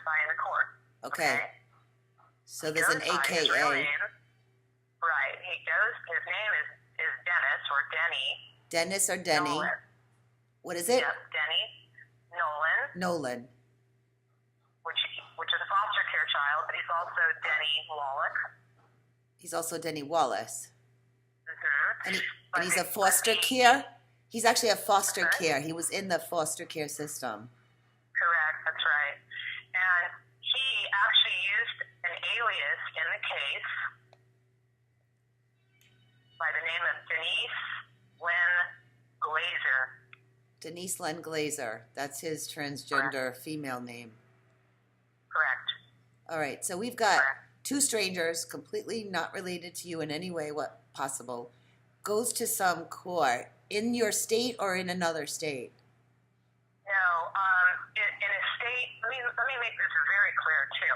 testify in the court. Okay. So there's an His AKA. real name, right. His name is Dennis or Denny. Dennis or Denny. Nolan. What is it? Yes, Denny Nolan. Nolan. Which is a foster care child, but he's also Denny Wallach. He's also Denny Wallace. Mm-hmm. And he's a foster care? He's actually a foster care. He was in the foster care system. Correct, that's right. And he actually used an alias in the case by the name of Denise Lynn Glazer. Denise Len Glazer. That's his transgender female name. Correct. All right, so we've got two strangers, completely not related to you in any way possible, goes to some court in your state or in another state? No, in a state. Let me make this very clear too.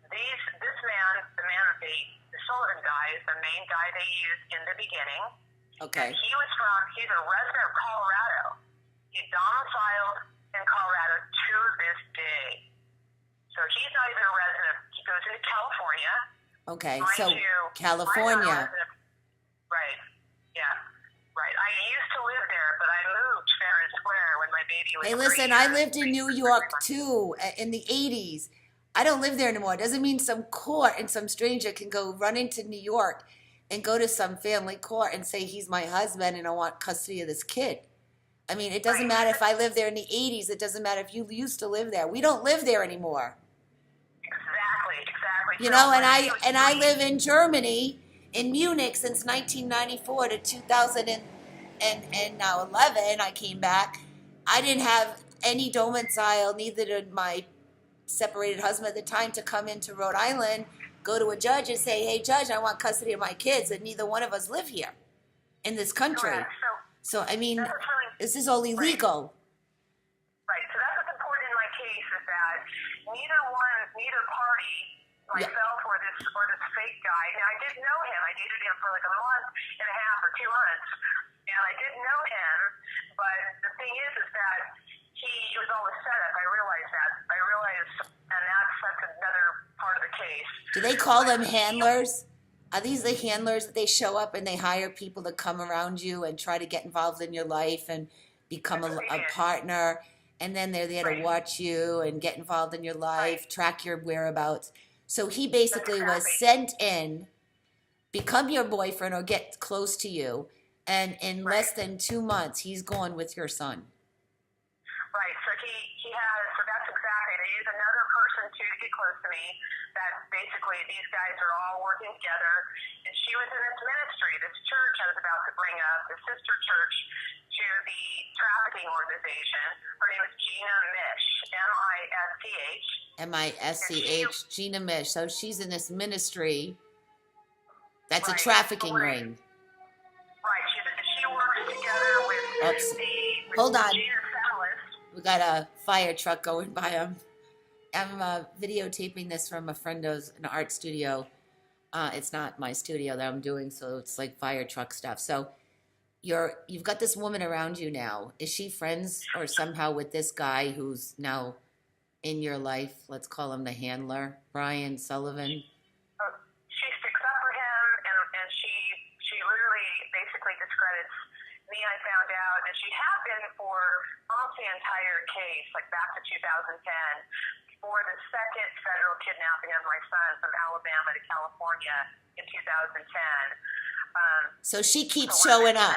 This man, the Sullivan guy, is the main guy they used in the beginning. Okay. And he's a resident of Colorado. He's domiciled in Colorado to this day. So he's not even a resident. He goes into California. Okay, so California. Right. Yeah. Right. I used to live there, but I moved fair and square when my baby was 3 Hey, listen, years. I lived in New York too in the 80s. I don't live there anymore. It doesn't mean some court and some stranger can go run into New York and go to some family court and say he's my husband and I want custody of this kid. I mean, it doesn't matter if I lived there in the 80s. It doesn't matter if you used to live there. We don't live there anymore. Exactly. You know, and I live in Germany, in Munich, since 1994 to 2011. I came back. I didn't have any domicile, neither did my separated husband at the time, to come into Rhode Island, go to a judge and say, hey, judge, I want custody of my kids, and neither one of us live here in this country. So, I mean, this is all illegal. Right. So that's what's important in my case is that neither party, myself or this fake guy, and I didn't know him. I dated him for like a month and a half or 2 months, and I didn't know him. But the thing is that it was all a setup. I realized that. And that's another part of the case. Do they call them handlers? Are these the handlers that they show up and they hire people to come around you and try to get involved in your life and become a partner? And then they're there to watch you and get involved in your life, track your whereabouts. So he basically was sent in, become your boyfriend or get close to you, and in less than 2 months, he's gone with your son. Right. So so that's exactly. They use another person to get close to me. That basically these guys are all working together. And she was in this ministry, this church I was about to bring up, the sister church to the trafficking organization. Her name is Gina Mish, M-I-S-C-H, Gina Mish. So she's in this ministry. That's a trafficking ring. Right. She works together with Hold on. Gina Salas. We got a fire truck going by. I'm videotaping this from a friend's an art studio. It's not my studio that I'm doing, so it's like fire truck stuff. So you've got this woman around you now. Is she friends or somehow with this guy who's now in your life? Let's call him the handler, Brian Sullivan. She sticks up for him, and she literally basically discredits me. I found out, and she had been for almost the entire case, like back to 2010, for the second federal kidnapping of my son from Alabama to California in 2010. So she keeps showing up.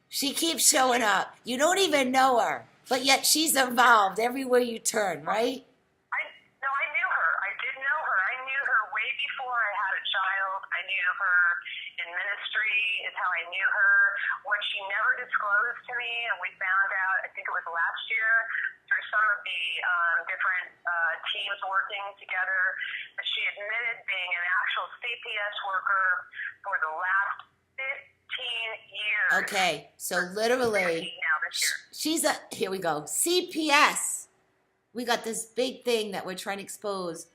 She keeps showing up. You don't even know her, but yet she's involved everywhere you turn, right? No, I knew her. I did know her. I knew her way before I had a child. I knew her in ministry is how I knew her. What she never disclosed to me, and we found out, I think it was last year, through some of the different teams working together, that she admitted being an actual CPS worker for the last 15 years. Okay, so literally, here we go, CPS. We got this big thing that we're trying to expose.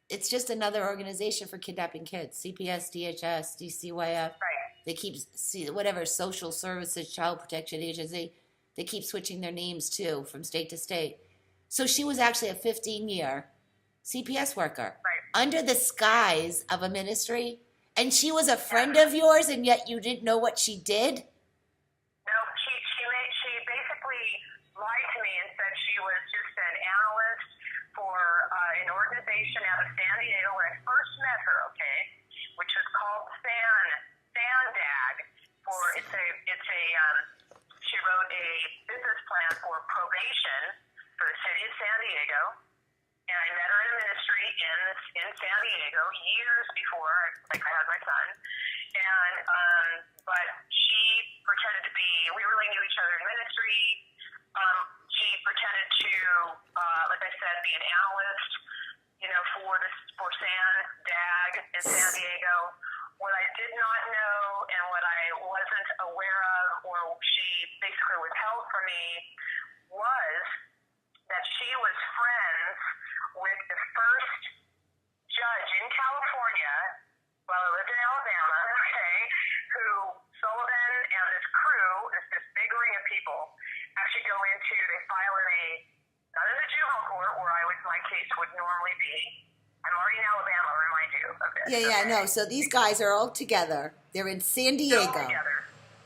It's just another organization for kidnapping kids. CPS, DHS, DCYF. Right. They keep, whatever, social services, child protection agency, they keep switching their names too from state to state. So she was actually a 15-year CPS worker, Right. under the skies of a ministry, and she was a friend of yours, and yet you didn't know what she did? No, she basically lied to me and said she was just an analyst for an organization out of San Diego where I first met her, okay, which was called SANDAG. She wrote a business plan for probation for the city of San Diego, and I met her in a ministry in San Diego years before I had my son, and but she pretended to be. We really knew each other in ministry. She pretended to, like I said, be an analyst, for SANDAG in San Diego. What I did not know and what I wasn't aware of, or she basically withheld from me, was that she was friends with the first judge in California, while I lived in Alabama, okay, who Sullivan and this crew, this big ring of people, actually go into. They file not in the juvenile court where my case would normally be. I'm already in Alabama, I'll remind you of this. Yeah, no. So these guys are all together. They're in San Diego.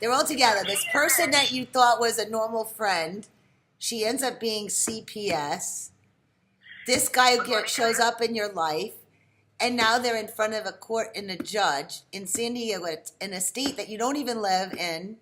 They're all together. This person that you thought was a normal friend, she ends up being CPS. This guy shows up in your life, and now they're in front of a court and a judge in San Diego, in a state that you don't even live in.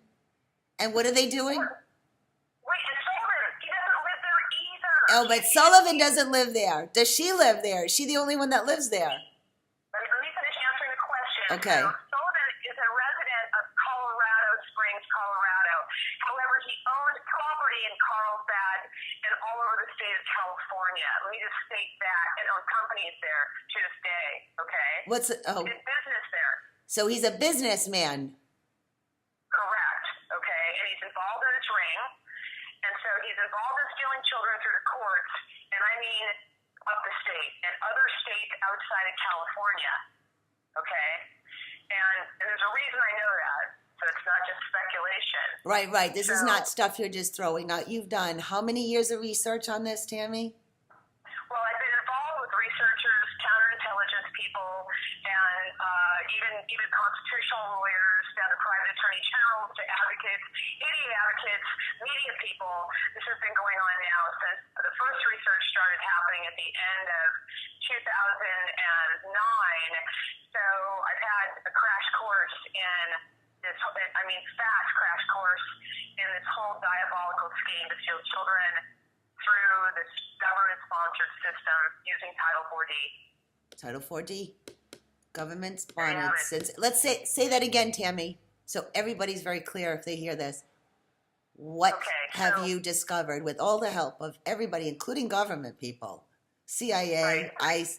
And what are they doing? Wait, and Sullivan, he doesn't live there either. Oh, but Sullivan doesn't live there. Does she live there? Is she the only one that lives there? Let me finish answering the question. Okay. So, Sullivan is a resident of Colorado Springs, Colorado. However, he owned property in Carlsbad and all over the state of California. Let me just state that, and owns companies there to this day, okay? He did business there. So he's a businessman. Correct, okay? And he's involved in this ring. And so he's involved in stealing children through the courts, and I mean up the state and other states outside of California, okay? And there's a reason I know that, so it's not just speculation. Right. This is not stuff you're just throwing out. You've done how many years of research on this, Tammy? Well, I've been involved with researchers, counterintelligence people, and even constitutional lawyers, down to private attorney generals, to advocates, ADA advocates, media people. This has been going on now since the first research started happening at the end of 2009. So I've had a crash course in this, fast crash course in this whole diabolical scheme to steal children through this government-sponsored system using Title 4D. Title 4D. Government sponsored. Let's say that again, Tammy, so everybody's very clear if they hear this. What have you discovered with all the help of everybody, including government people, CIA, ICE?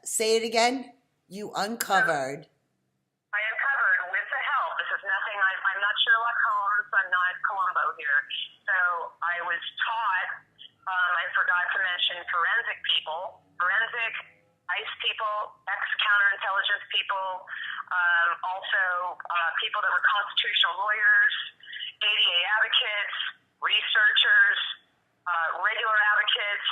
Say it again. You uncovered. I uncovered with the help. This is nothing. I'm not Sherlock Holmes. I'm not Columbo here. So I was taught. I forgot to mention forensic people, ICE people, ex-counterintelligence people, also people that were constitutional lawyers, ADA advocates, researchers, regular advocates,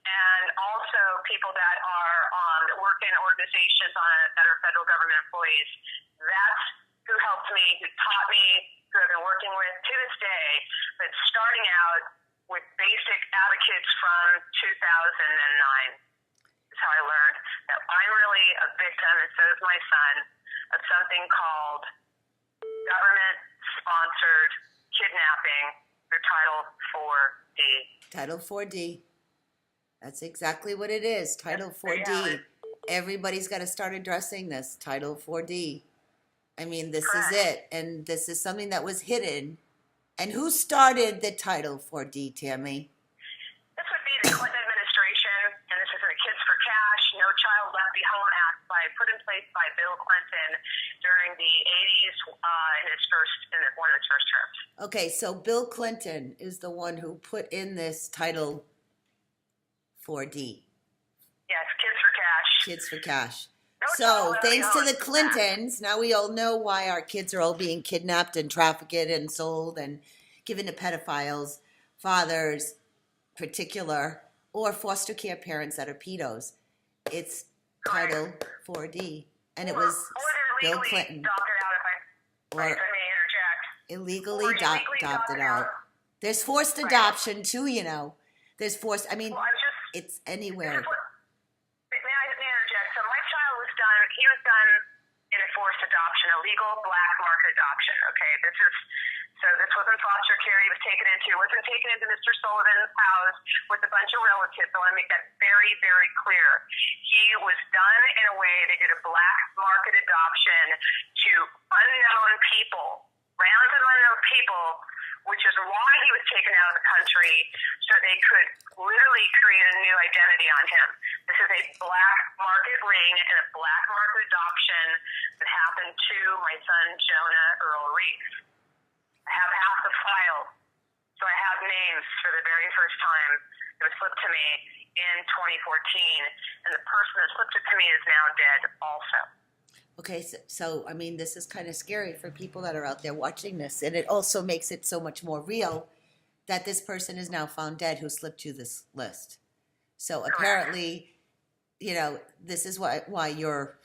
and also people that are that work in organizations that are federal government employees. That's who helped me, who taught me, who I've been working with to this day, but starting out with basic advocates from 2009 is how I learned that I'm really a victim, and so is my son, of something called government-sponsored kidnapping through Title 4D. Title 4D. That's exactly what it is. Title 4D. Everybody's got to start addressing this. Title 4D. I mean, this is it. And this is something that was hidden. And who started the Title 4D, Tammy? This would be the Clinton administration, and this is the Kids for Cash, No Child Left Behind Act put in place by Bill Clinton during the 80s in one of his first terms. Okay, so Bill Clinton is the one who put in this Title 4D. Yes, Kids for Cash. Kids for Cash. So, thanks to the Clintons, now we all know why our kids are all being kidnapped and trafficked and sold and given to pedophiles, fathers, particular, or foster care parents that are pedos. it's Title 4D, and it was Bill Clinton. Or illegally adopted out. There's forced adoption too, you know. There's forced. I mean, it's anywhere. May I interject? So my child was done. He was done in a forced adoption, a legal black market adoption. Okay, this wasn't foster care. He was taken into. Wasn't taken into Mr. Sullivan's house with a bunch of relatives. I want to make that very, very clear. He was done in a way. They did a black market adoption to unknown people, random unknown people, which is why he was taken out of the country, so they could literally create a new identity on him. This is a black market ring and a black market adoption that happened to my son, Jonah Earl Reef. I have half the file, so I have names for the very first time. It was slipped to me in 2014, and the person that slipped it to me is now dead also. Okay, so I mean, this is kind of scary for people that are out there watching this, and it also makes it so much more real that this person is now found dead who slipped you this list. So apparently, you know, this is why you're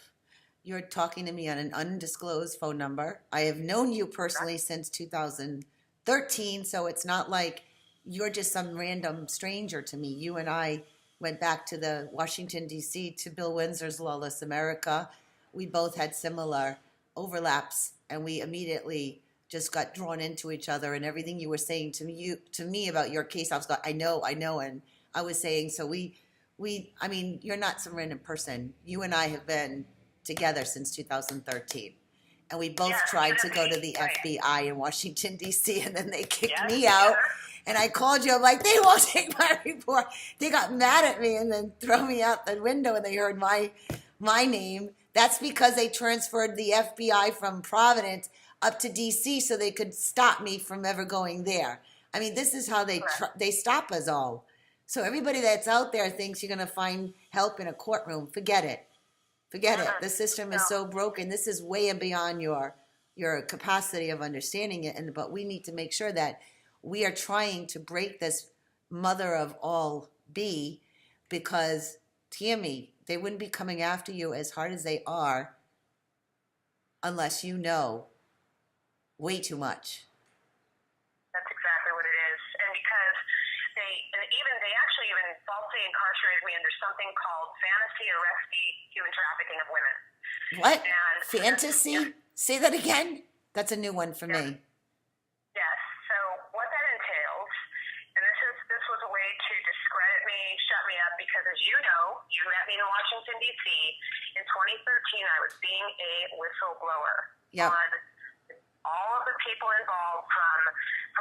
talking to me on an undisclosed phone number. I have known you personally since 2013, so it's not like you're just some random stranger to me. You and I went back to the Washington, D.C., to Bill Windsor's Lawless America. We both had similar overlaps, and we immediately just got drawn into each other. And everything you were saying to me about your case, I was like, I know, and I was saying, so I mean, you're not some random person. You and I have been together since 2013, and we both tried to go to the FBI in Washington, D.C., and then they kicked me out. And I called you. I'm like, they won't take my report. They got mad at me and then throw me out the window, and they heard my name. That's because they transferred the FBI from Providence up to D.C. so they could stop me from ever going there. I mean, this is how they stop us all. So everybody that's out there thinks you're going to find help in a courtroom. Forget it. Forget it. The system is so broken. This is way beyond your capacity of understanding it. But we need to make sure that we are trying to break this mother of all B, because, Tammy, they wouldn't be coming after you as hard as they are unless you know way too much. That's exactly what it is. And because they actually even falsely incarcerated me under something called fantasy arrestee human trafficking of women. What? Fantasy? Say that again? That's a new one for me. Yes. So what that entails, and this was a way to discredit me, shut me up, because as you know, you met me in Washington, D.C. In 2013, I was being a whistleblower on all of the people involved, from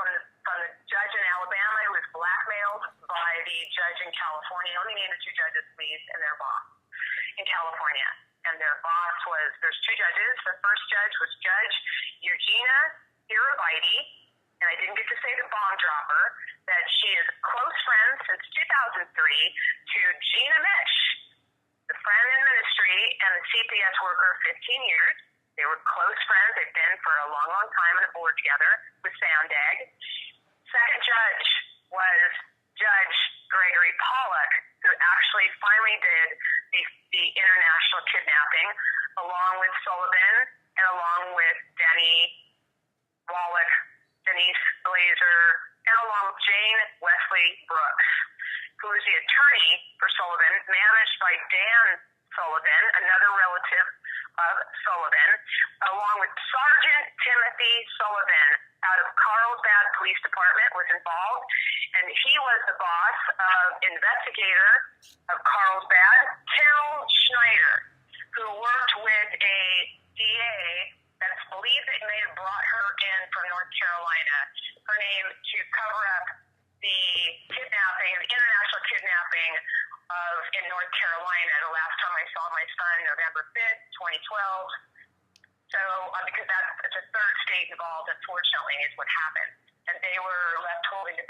the judge in Alabama who was blackmailed by the judge in California. Let me name the two judges, please, and their boss in California. And their boss there's two judges. The first judge was Judge Eugenia Irabaiti, and I didn't get to say the bomb dropper, that she is close friends since 2003 to Gina Mish, the friend in ministry and the CPS worker, 15 years. They were close friends. They've been for a long, long time on a board together with Soundag. Second judge was Judge Gregory Pollack, who actually finally did the international kidnapping, along with Sullivan and along with Denny Wallach, Denise Glazer, and along with Jane Wesley Brooks, who is the attorney for Sullivan, managed by Dan Sullivan, another relative of Sullivan, along with Sergeant Timothy Sullivan out of Carlsbad Police Department was involved, and he was the boss of investigator of Carlsbad, Carol Schneider, who worked with a DA that's believed they may have brought her in from North Carolina, her name to cover up the kidnapping, the international kidnapping in North Carolina. The last time I saw my son, November 5th, 2012. So, because it's a third state involved, unfortunately, is what happened. And they were left holding the